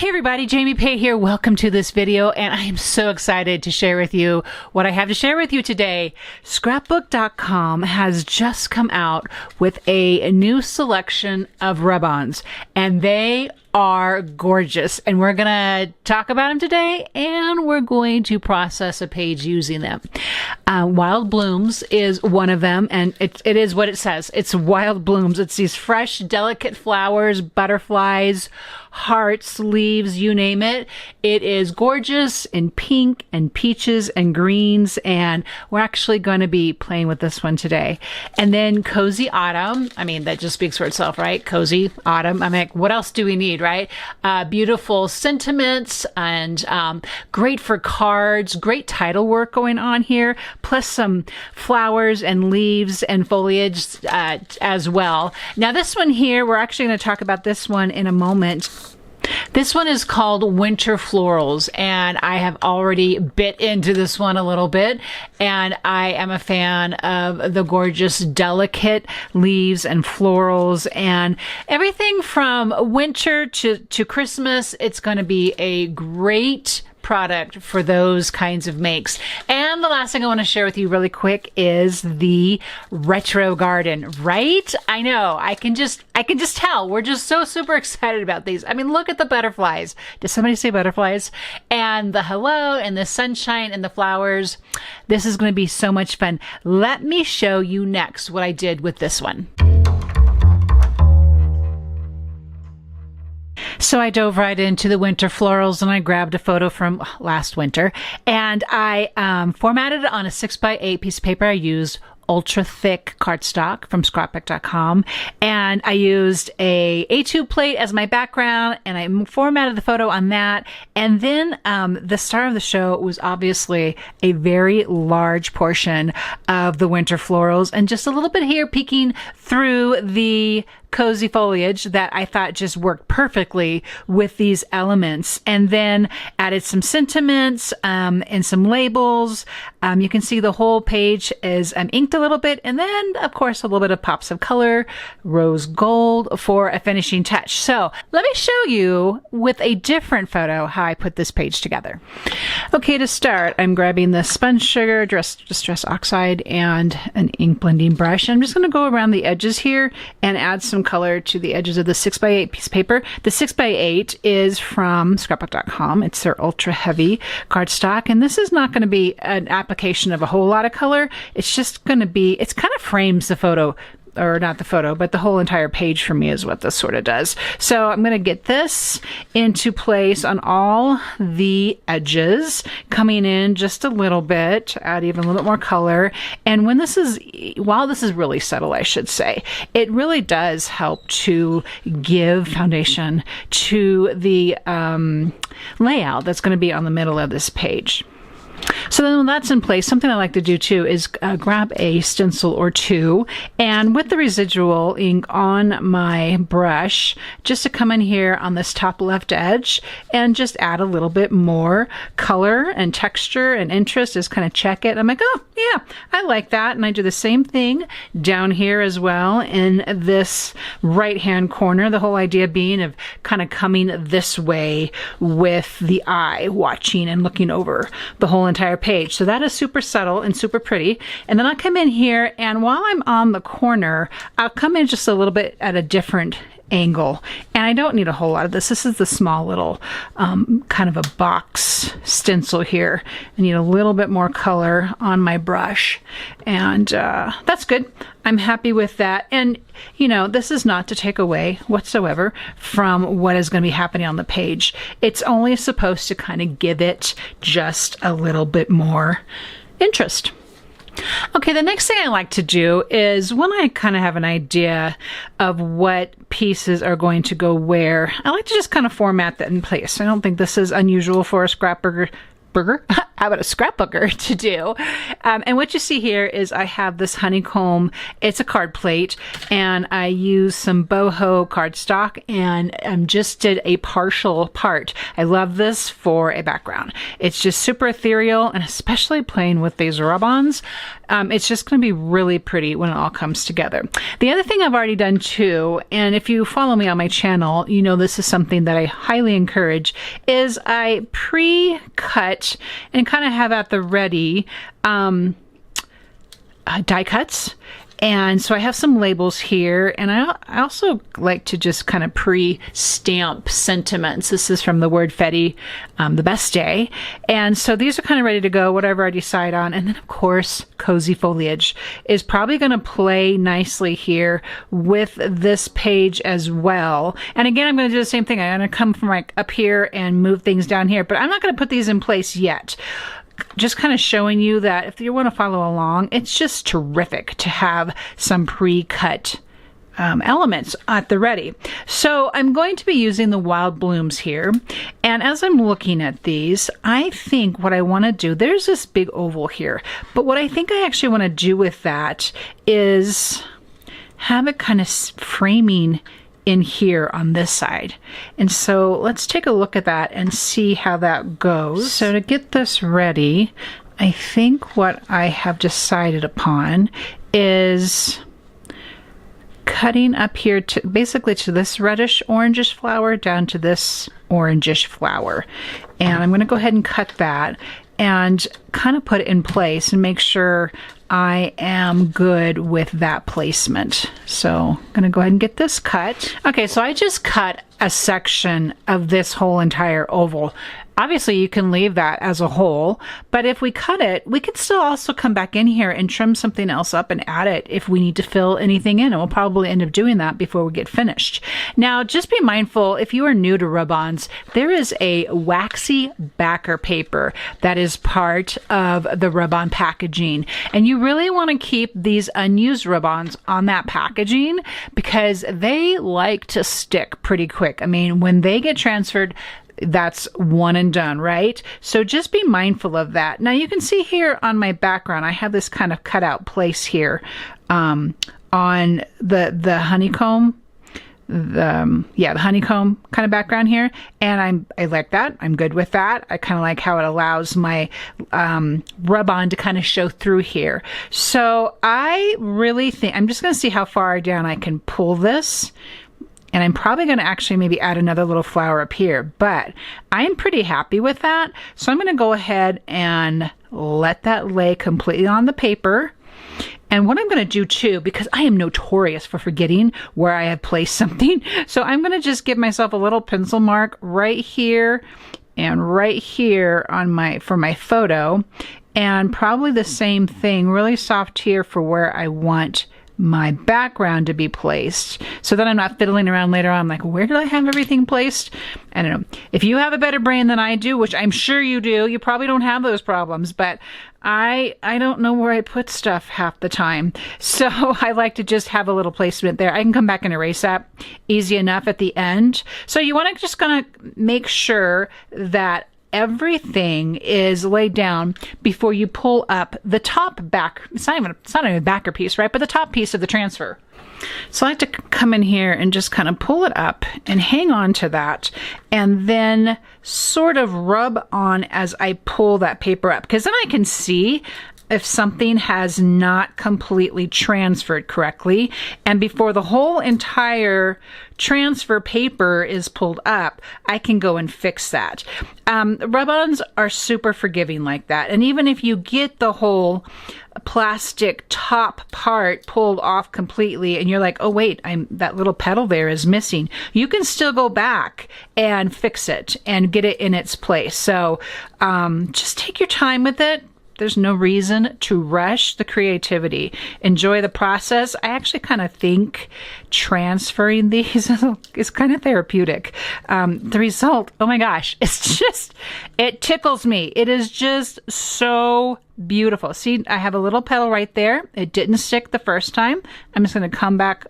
Hey everybody, Jamie Pay here. Welcome to this video, and I am so excited to share with you what I have to share with you today. ScrapbookCom has just come out with a new selection of rub-ons, and they are gorgeous, and we're gonna talk about them today, and we're going to process a page using them. Wild Blooms is one of them, and it is what it says. It's wild blooms. It's these fresh, delicate flowers, butterflies, hearts, leaves, you name it. It is gorgeous in pink and peaches and greens, and we're actually going to be playing with this one today. And then Cozy Autumn. I mean, that just speaks for itself, right? Cozy Autumn. I mean, what else do we need, right? Beautiful sentiments and great for cards, great title work going on here, plus some flowers and leaves and foliage as well. Now this one here, we're actually going to talk about this one in a moment. This one is called Winter Florals, and I have already bit into this one a little bit, and I am a fan of the gorgeous, delicate leaves and florals, and everything from winter to Christmas. It's going to be a great product for those kinds of makes. And the last thing I want to share with you really quick is the retro garden, right? I know, I can just tell. We're just so super excited about these. I mean, look at the butterflies. Did somebody say butterflies? And the hello and the sunshine and the flowers. This is going to be so much fun. Let me show you next what I did with this one. So I dove right into the winter florals, and I grabbed a photo from last winter, and I formatted it on a 6x8 piece of paper. I used ultra thick cardstock from ScrapbookCom, and I used a A2 plate as my background, and I formatted the photo on that. And then the star of the show was obviously a very large portion of the winter florals, and just a little bit here peeking through the cozy foliage that I thought just worked perfectly with these elements. And then added some sentiments and some labels. You can see the whole page is inked a little bit, and then of course a little bit of pops of color, rose gold for a finishing touch. So let me show you with a different photo how I put this page together. Okay, to start, I'm grabbing the sponge sugar, distress oxide, and an ink blending brush. I'm just going to go around the edges here and add some color to the edges of the 6x8 piece of paper. The 6x8 is from ScrapbookCom. It's their ultra heavy cardstock, and this is not going to be an application of a whole lot of color. It's just going to be, it's kind of frames the photo, or not the photo, but the whole entire page for me is what this sort of does. So I'm going to get this into place on all the edges, coming in just a little bit to add even a little bit more color. And when this is, while this is really subtle, I should say, it really does help to give foundation to the layout that's going to be on the middle of this page. So then when that's in place, something I like to do too is grab a stencil or two, and with the residual ink on my brush, just to come in here on this top left edge and just add a little bit more color and texture and interest, just kind of check it. I'm like, oh yeah, I like that. And I do the same thing down here as well in this right hand corner, the whole idea being of kind of coming this way with the eye watching and looking over the whole entire page. So that is super subtle and super pretty. And then I'll come in here, and while I'm on the corner, I'll come in just a little bit at a different angle. And I don't need a whole lot of this. This is the small little kind of a box stencil here. I need a little bit more color on my brush, and that's good. I'm happy with that. And you know, this is not to take away whatsoever from what is going to be happening on the page. It's only supposed to kind of give it just a little bit more interest. Okay, the next thing I like to do is when I kind of have an idea of what pieces are going to go where, I like to just kind of format that in place. I don't think this is unusual for a scrapbooker. how about a scrapbooker to do. And what you see here is I have this honeycomb. It's a card plate, and I use some boho cardstock and just did a partial part. I love this for a background. It's just super ethereal, and especially playing with these rub-ons, it's just going to be really pretty when it all comes together. The other thing I've already done too, and if you follow me on my channel, you know this is something that I highly encourage, is I pre-cut and kind of have at the ready die cuts. And so I have some labels here, and I also like to just kind of pre-stamp sentiments. This is from the Word Fetty, the best day. And so these are kind of ready to go, whatever I decide on. And then, of course, cozy foliage is probably going to play nicely here with this page as well. And again, I'm going to do the same thing. I'm going to come from like up here and move things down here, but I'm not going to put these in place yet. Just kind of showing you that if you want to follow along, it's just terrific to have some pre-cut elements at the ready. So I'm going to be using the wild blooms here. And as I'm looking at these, I think what I want to do, there's this big oval here, but what I think I actually want to do with that is have it kind of framing in here on this side. And so let's take a look at that and see how that goes. So to get this ready, I think what I have decided upon is cutting up here to basically to this reddish orangish flower down to this orangish flower. And I'm going to go ahead and cut that and kind of put it in place and make sure I am good with that placement. So I'm going to go ahead and get this cut. Okay, so I just cut a section of this whole entire oval. Obviously, you can leave that as a whole, but if we cut it, we could still also come back in here and trim something else up and add it if we need to fill anything in, and we'll probably end up doing that before we get finished. Now, just be mindful, if you are new to rub-ons, there is a waxy backer paper that is part of the rub-on packaging, and you really want to keep these unused rub-ons on that packaging because they like to stick pretty quick. I mean, when they get transferred, that's one and done, right? So just be mindful of that. Now you can see here on my background, I have this kind of cutout place here on the honeycomb, the honeycomb kind of background here, and I like that. I'm good with that. I kind of like how it allows my rub-on to kind of show through here. So I really think I'm just going to see how far down I can pull this. And I'm probably going to actually maybe add another little flower up here, but I'm pretty happy with that. So I'm going to go ahead and let that lay completely on the paper. And what I'm going to do too, because I am notorious for forgetting where I have placed something, so I'm going to just give myself a little pencil mark right here and right here on for my photo, and probably the same thing, really soft here for where I want my background to be placed, so that I'm not fiddling around later on like, where did I have everything placed? I don't know. If you have a better brain than I do, which I'm sure you do, you probably don't have those problems, but I don't know where I put stuff half the time. So I like to just have a little placement there. I can come back and erase that easy enough at the end. So you want to just kind of make sure that everything is laid down before you pull up the top back. It's not even a backer piece, right? But the top piece of the transfer. So I like to come in here and just kind of pull it up and hang on to that, and then sort of rub on as I pull that paper up, because then I can see if something has not completely transferred correctly. And before the whole entire transfer paper is pulled up, I can go and fix that. Rub-ons are super forgiving like that. And even if you get the whole plastic top part pulled off completely and you're like, oh wait, that little petal there is missing, you can still go back and fix it and get it in its place. So just take your time with it. There's no reason to rush the creativity. Enjoy the process. I actually kind of think transferring these is kind of therapeutic. The result, oh my gosh, it tickles me. It is just so beautiful. See, I have a little petal right there. It didn't stick the first time. I'm just going to come back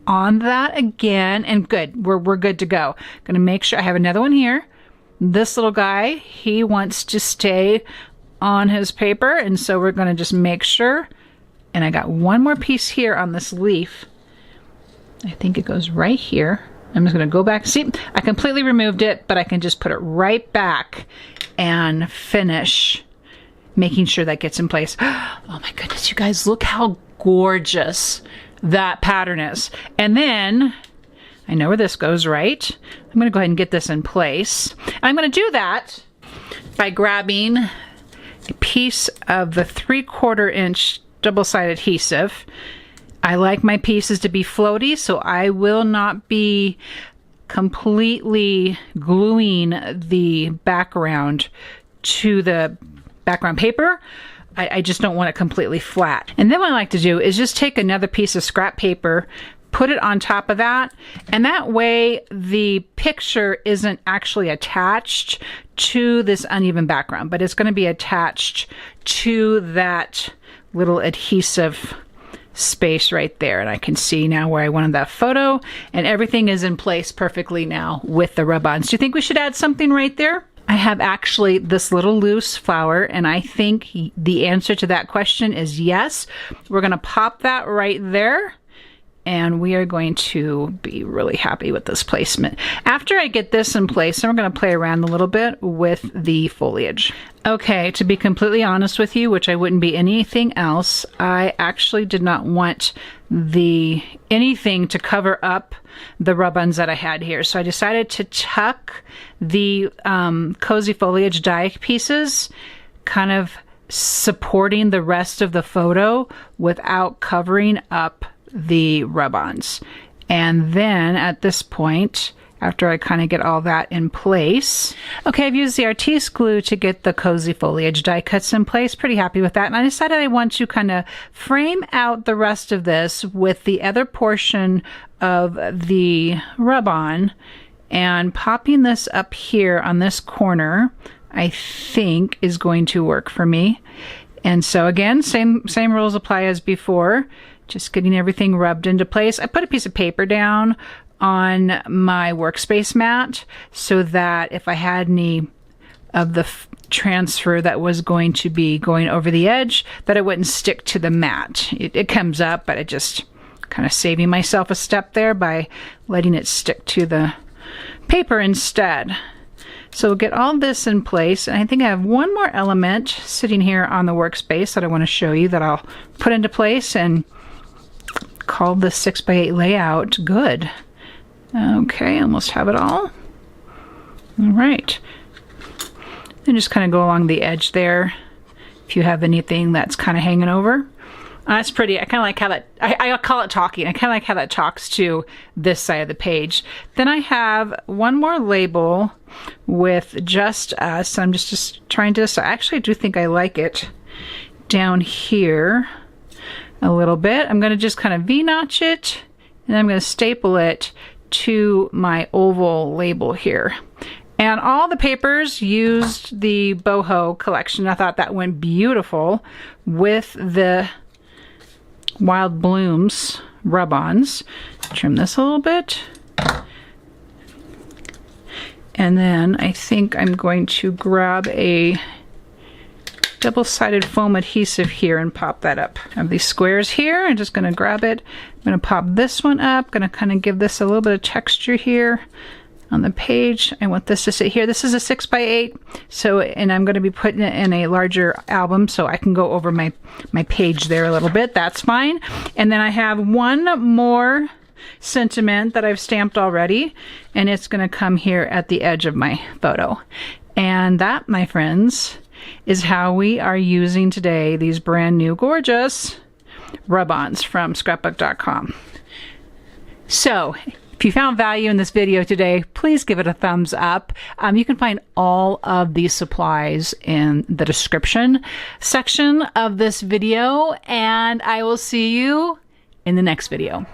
on that again, and good. We're good to go. Going to make sure I have another one here. this little guy, he wants to stay on his paper, and so we're going to just make sure. And I got one more piece here on this leaf. I think it goes right here. I'm just going to go back. See, I completely removed it, but I can just put it right back and finish making sure that gets in place. Oh my goodness, you guys, look how gorgeous that pattern is. And then I know where this goes, right? I'm going to go ahead and get this in place. I'm going to do that by grabbing a piece of the 3/4 inch double-sided adhesive. I like my pieces to be floaty, so I will not be completely gluing the background to the background paper. I just don't want it completely flat. And then what I like to do is just take another piece of scrap paper, put it on top of that, and that way the picture isn't actually attached to this uneven background, but it's going to be attached to that little adhesive space right there. And I can see now where I wanted that photo, and everything is in place perfectly now with the rub-ons. Do you think we should add something right there? I have actually this little loose flower, and I think the answer to that question is yes. We're going to pop that right there, and we are going to be really happy with this placement. After I get this in place, then we're going to play around a little bit with the foliage. Okay, to be completely honest with you, which I wouldn't be anything else, I actually did not want anything to cover up the rub-ons that I had here. So I decided to tuck the cozy foliage die pieces, kind of supporting the rest of the photo without covering up the rub-ons. And then at this point, after I kind of get all that in place, okay, I've used the Artiste glue to get the cozy foliage die cuts in place. Pretty happy with that. And I decided I want to kind of frame out the rest of this with the other portion of the rub-on, and popping this up here on this corner, I think is going to work for me. And so again, same rules apply as before. Just getting everything rubbed into place. I put a piece of paper down on my workspace mat so that if I had any of the transfer that was going to be going over the edge, that it wouldn't stick to the mat. It comes up, but I just kind of saving myself a step there by letting it stick to the paper instead. So we'll get all this in place, and I think I have one more element sitting here on the workspace that I want to show you that I'll put into place and call the 6x8 layout good. Okay, almost have it all. All right. And just kind of go along the edge there if you have anything that's kind of hanging over. That's pretty. I kind of like how that, I call it talking. I kind of like how that talks to this side of the page. Then I have one more label with Just Us. I'm just trying to, I actually do think I like it down here a little bit. I'm going to just kind of V-notch it, and I'm going to staple it to my oval label here. And all the papers used the boho collection. I thought that went beautiful with the Wild Blooms rub-ons. Trim this a little bit. And then I think I'm going to grab a double-sided foam adhesive here and pop that up. I have these squares here. I'm just going to grab it. I'm going to pop this one up. Going to kind of give this a little bit of texture here on the page. I want this to sit here. This is a 6x8, so, and I'm going to be putting it in a larger album, so I can go over my page there a little bit. That's fine. And then I have one more sentiment that I've stamped already, and it's going to come here at the edge of my photo. And that, my friends, is how we are using today these brand new gorgeous rub-ons from ScrapbookCom. So if you found value in this video today, please give it a thumbs up. You can find all of these supplies in the description section of this video, and I will see you in the next video.